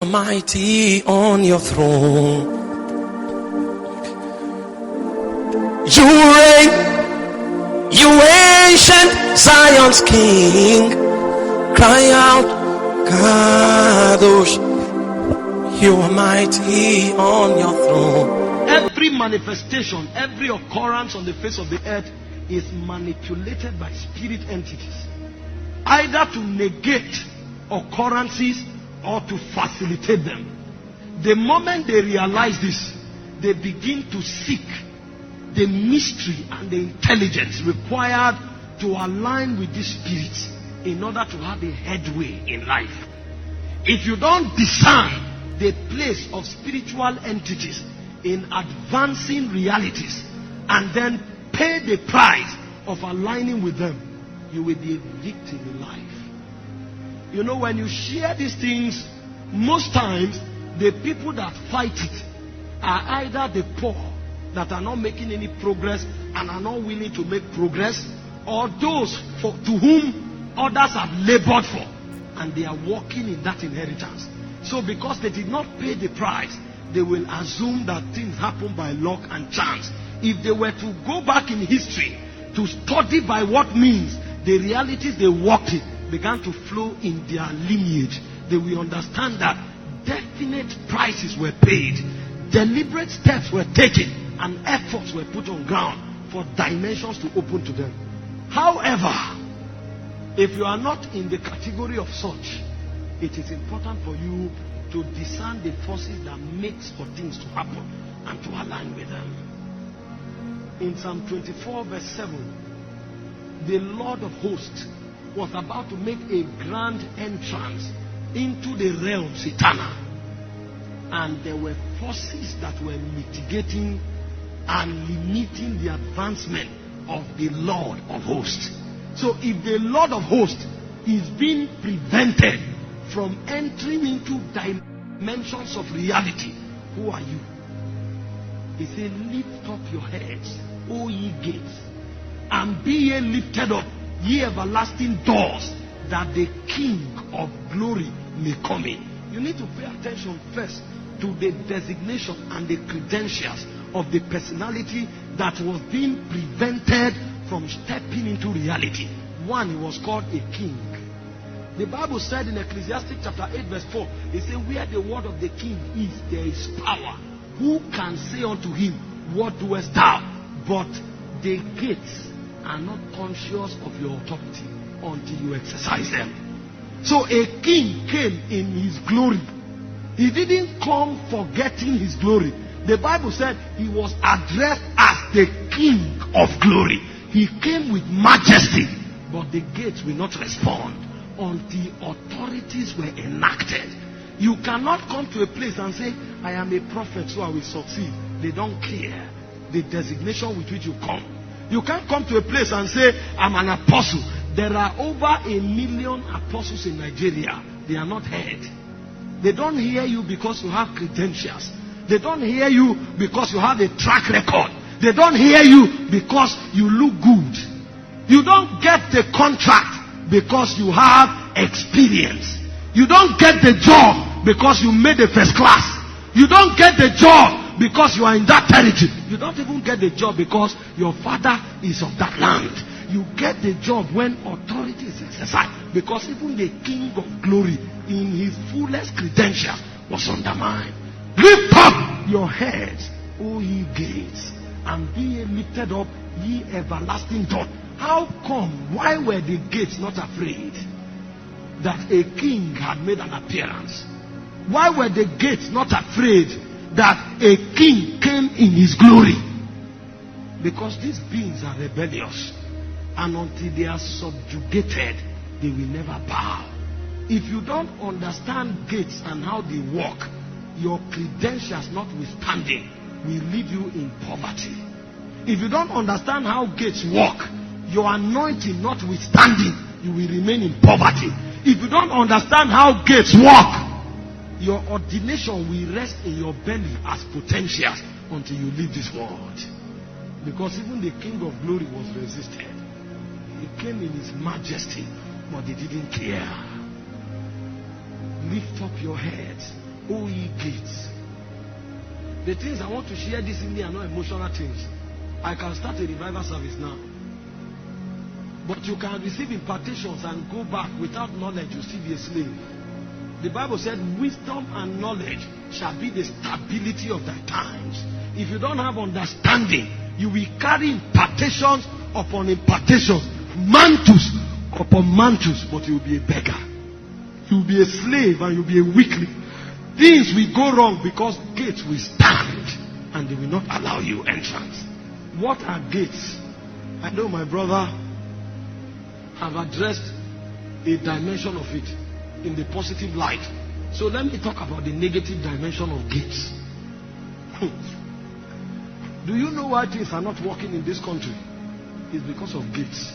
Mighty on your throne, you reign, you ancient Zion's King. Cry out, Kadosh, you are mighty on your throne. Every manifestation, every occurrence on the face of the earth is manipulated by spirit entities, either to negate occurrences or to facilitate them. The moment they realize this, they begin to seek the mystery and the intelligence required to align with these spirits in order to have a headway in life. If you don't discern the place of spiritual entities in advancing realities and then pay the price of aligning with them, you will be a victim in life. You know, when you share these things, most times the people that fight it are either the poor that are not making any progress and are not willing to make progress, or those to whom others have labored for and they are walking in that inheritance. So because they did not pay the price, they will assume that things happen by luck and chance. If they were to go back in history to study by what means the realities they walked in began to flow in their lineage, they will understand that definite prices were paid, deliberate steps were taken, and efforts were put on ground for dimensions to open to them. However, if you are not in the category of such, it is important for you to discern the forces that makes for things to happen and to align with them. In Psalm 24 verse 7, the Lord of hosts was about to make a grand entrance into the realms eternal, and there were forces that were mitigating and limiting the advancement of the Lord of hosts. So if the Lord of hosts is being prevented from entering into dimensions of reality, who are you? He said, lift up your heads, O ye gates, and be ye lifted up, ye everlasting doors, that the King of glory may come in. You need to pay attention first to the designation and the credentials of the personality that was being prevented from stepping into reality. One, he was called a king. The Bible said in Ecclesiastes chapter 8 verse 4, it said, where the word of the king is, there is power. Who can say unto him, what doest thou? But the gates are not conscious of your authority until you exercise them. So a king came in his glory. He didn't come forgetting his glory. The Bible said he was addressed as the King of glory. He came with majesty, but the gates will not respond until authorities were enacted. You cannot come to a place and say, I am a prophet, so I will succeed. They don't care the designation with which you come. You can't come to a place and say, I'm an apostle. There are over 1 million apostles in Nigeria. They are not heard. They don't hear you because you have credentials. They don't hear you because you have a track record. They don't hear you because you look good. You don't get the contract because you have experience. You don't get the job because you made the first class. You don't get the job because you are in that territory. You don't even get the job because your father is of that land. You get the job when authority is exercised, because even the King of glory in his fullest credentials was undermined. Lift up your heads, O ye gates, and be ye lifted up, ye everlasting doors. How come? Why were the gates not afraid that a king had made an appearance? Why were the gates not afraid that a king came in his glory? Because these beings are rebellious, and until they are subjugated, they will never bow. If you don't understand gates and how they work, your credentials notwithstanding will leave you in poverty. If you don't understand how gates work, your anointing notwithstanding, you will remain in poverty. If you don't understand how gates work, your ordination will rest in your belly as potentials until you leave this world. Because even the King of glory was resisted. He came in his majesty, but they didn't care. Lift up your heads, O ye gates. The things I want to share this evening are not emotional things. I can start a revival service now. But you can receive impartations and go back without knowledge, you still be a slave. The Bible said wisdom and knowledge shall be the stability of thy times. If you don't have understanding, you will carry impartations upon impartations, mantles upon mantles, but you will be a beggar. You will be a slave and you will be a weakling. Things will go wrong because gates will stand and they will not allow you entrance. What are gates? I know my brother have addressed a dimension of it in the positive light. So let me talk about the negative dimension of gates. Do you know why things are not working in this country? It's because of gates.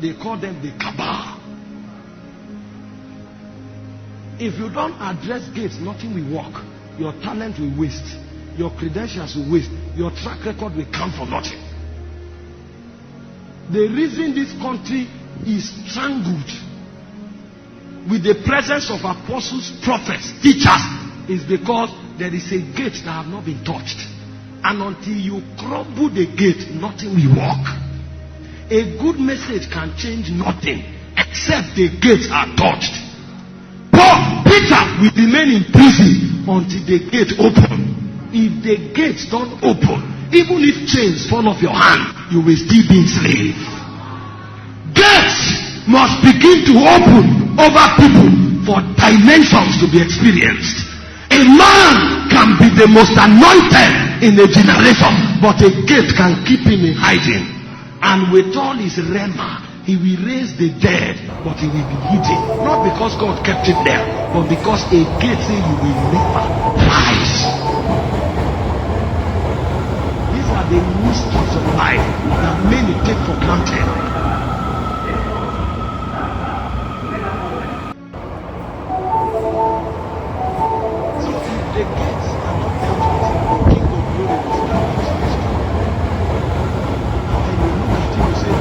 They call them the cabal. If you don't address gates, nothing will work. Your talent will waste. Your credentials will waste. Your track record will count for nothing. The reason this country is strangled with the presence of apostles, prophets, teachers is because there is a gate that have not been touched. And until you crumble the gate, nothing will work. A good message can change nothing except the gates are touched. Peter will remain in prison until the gate open. If the gates don't open, even if chains fall off your hand, you will still be enslaved. Gates must begin to open over people for dimensions to be experienced. A man can be the most anointed in a generation, but a gate can keep him in hiding. And with all his rema, he will raise the dead, but he will be hidden. Not because God kept him there, but because a gate says you will never rise. These are the mysteries of life that many take for granted. So if the gates are not dealt with, the King of Glory will stand in his history. And then you look at him and say,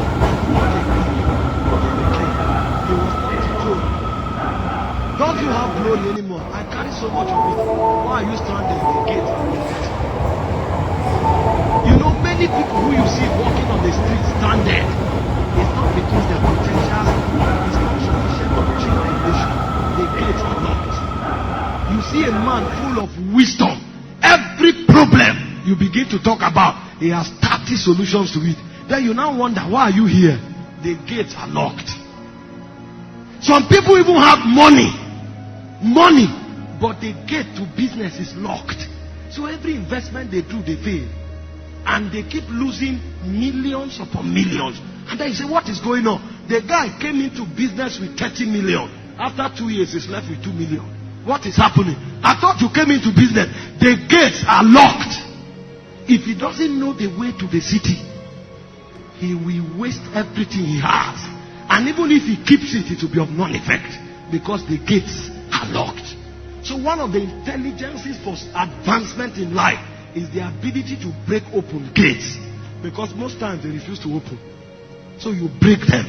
what a king. He was not the throne. Don't you have glory anymore? I carry so much of it. Why are you standing in the gate? You know, many people who you see walking on the street standing, it's not because their potential is not sufficient to change the nation. The gates are locked. You see a man full of wisdom. Every problem you begin to talk about, he has 30 solutions to it. Then you now wonder, why are you here? The gates are locked. Some people even have money, but the gate to business is locked. So every investment they do, they fail. And they keep losing millions upon millions. And then you say, what is going on? The guy came into business with 30 million. After 2 years, he's left with 2 million. What is happening? I thought you came into business. The gates are locked. If he doesn't know the way to the city, he will waste everything he has. And even if he keeps it, it will be of none effect, because the gates are locked. So one of the intelligences for advancement in life is the ability to break open gates, because most times they refuse to open. So you break them.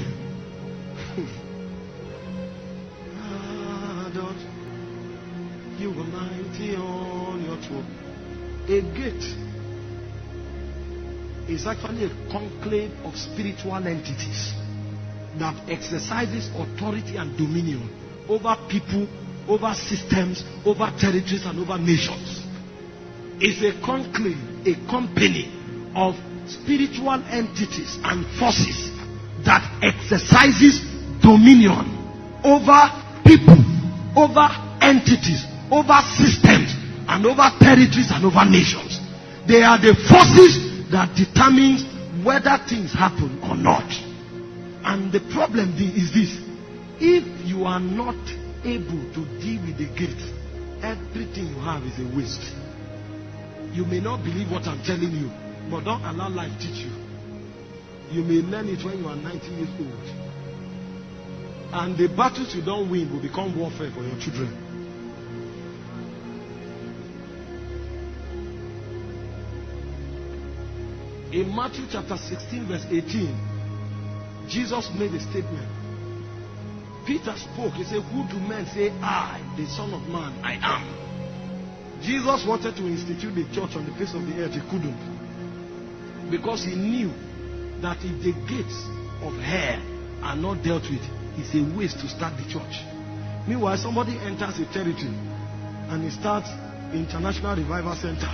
You were mighty on your throne. A gate is actually a conclave of spiritual entities that exercises authority and dominion over people, over systems, over territories, and over nations. It's a conclave, a company of spiritual entities and forces that exercises dominion over people, over entities, over systems, and over territories, and over nations. They are the forces that determines whether things happen or not. And the problem is this: if you are not able to deal with the gate, everything you have is a waste. You may not believe what I'm telling you, but don't allow life teach you. You may learn it when you are 90 years old. And the battles you don't win will become warfare for your children. In Matthew chapter 16 verse 18, Jesus made a statement. Peter spoke. He said, who do men say I, the Son of Man, I am? Jesus wanted to institute the church on the face of the earth. He couldn't. Because he knew that if the gates of hell are not dealt with, it's a waste to start the church. Meanwhile, somebody enters a territory and he starts International Revival Center.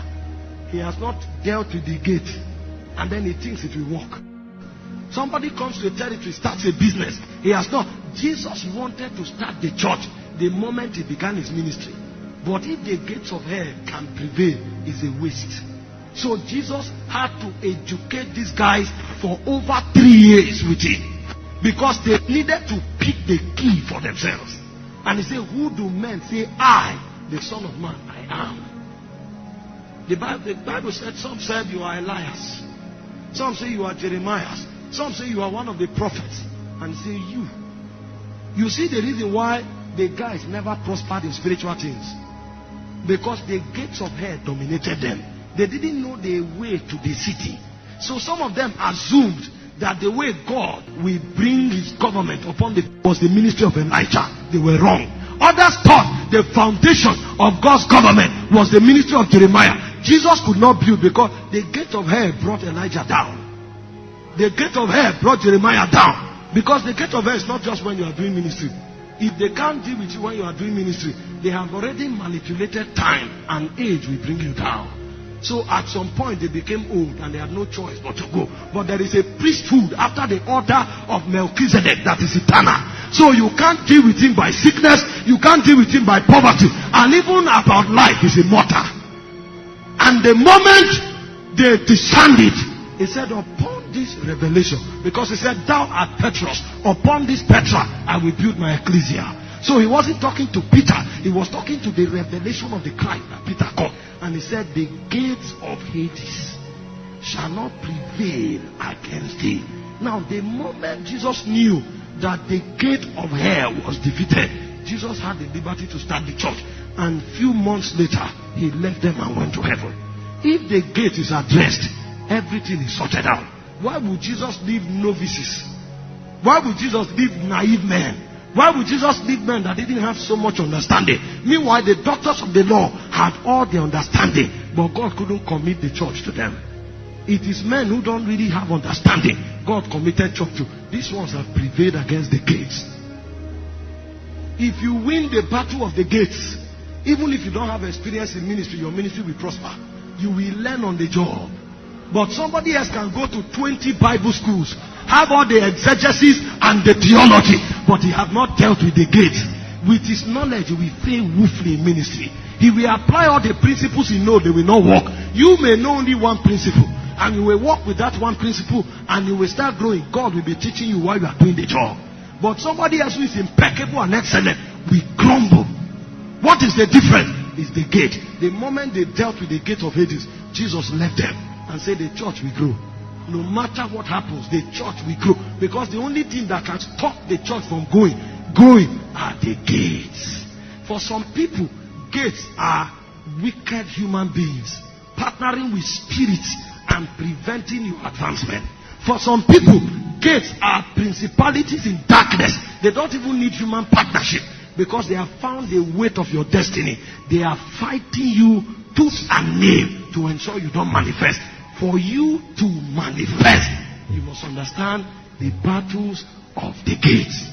He has not dealt with the gate, and then he thinks it will work. Somebody comes to a territory, starts a business. He has not. Jesus wanted to start the church the moment he began his ministry. But if the gates of hell can prevail, it's a waste. So Jesus had to educate these guys for over 3 years with him, because they needed to pick the key for themselves. And he said, who do men say I, the Son of Man, I am? The Bible said, some said you are Elias, some say you are Jeremiah, some say you are one of the prophets, and say you see the reason why the guys never prospered in spiritual things, because the gates of hell dominated them. They didn't know the way to the city. So some of them assumed that the way God will bring his government upon was the ministry of Elijah. They were wrong. Others thought the foundation of God's government was the ministry of Jeremiah. Jesus could not build because the gate of hell brought Elijah down. The gate of hell brought Jeremiah down. Because the gate of hell is not just when you are doing ministry. If they can't deal with you when you are doing ministry, they have already manipulated time, and age will bring you down. So at some point they became old and they had no choice but to go. But there is a priesthood after the order of Melchizedek that is eternal. So you can't deal with him by sickness, you can't deal with him by poverty, and even about life is immortal. And the moment they discerned it, he said, upon this revelation, because he said, thou art Petros, upon this Petra I will build my ecclesia. So he wasn't talking to Peter, he was talking to the revelation of the Christ that Peter got. And he said, the gates of Hades shall not prevail against thee. Now the moment Jesus knew that the gate of hell was defeated, Jesus had the liberty to start the church. And few months later, he left them and went to heaven. If the gate is addressed, everything is sorted out. Why would Jesus leave novices? Why would Jesus leave naive men? Why would Jesus leave men that didn't have so much understanding? Meanwhile, the doctors of the law had all the understanding, but God couldn't commit the church to them. It is men who don't really have understanding God committed church to. These ones have prevailed against the gates. If you win the battle of the gates, even if you don't have experience in ministry, your ministry will prosper. You will learn on the job. But somebody else can go to 20 Bible schools, have all the exegesis and the theology, but he have not dealt with the gates. With his knowledge, he will fail woefully in ministry. He will apply all the principles he knows, they will not work. You may know only one principle, and you will work with that one principle, and you will start growing. God will be teaching you while you are doing the job. But somebody else who is impeccable and excellent will crumble. What is the difference? Is the gate. The moment they dealt with the gate of Hades, Jesus left them and said the church will grow. No matter what happens, the church will grow. Because the only thing that can stop the church from growing are the gates. For some people, gates are wicked human beings partnering with spirits and preventing your advancement. For some people, gates are principalities in darkness. They don't even need human partnership, because they have found the weight of your destiny. They are fighting you tooth and nail to ensure you don't manifest. For you to manifest, you must understand the battles of the gates.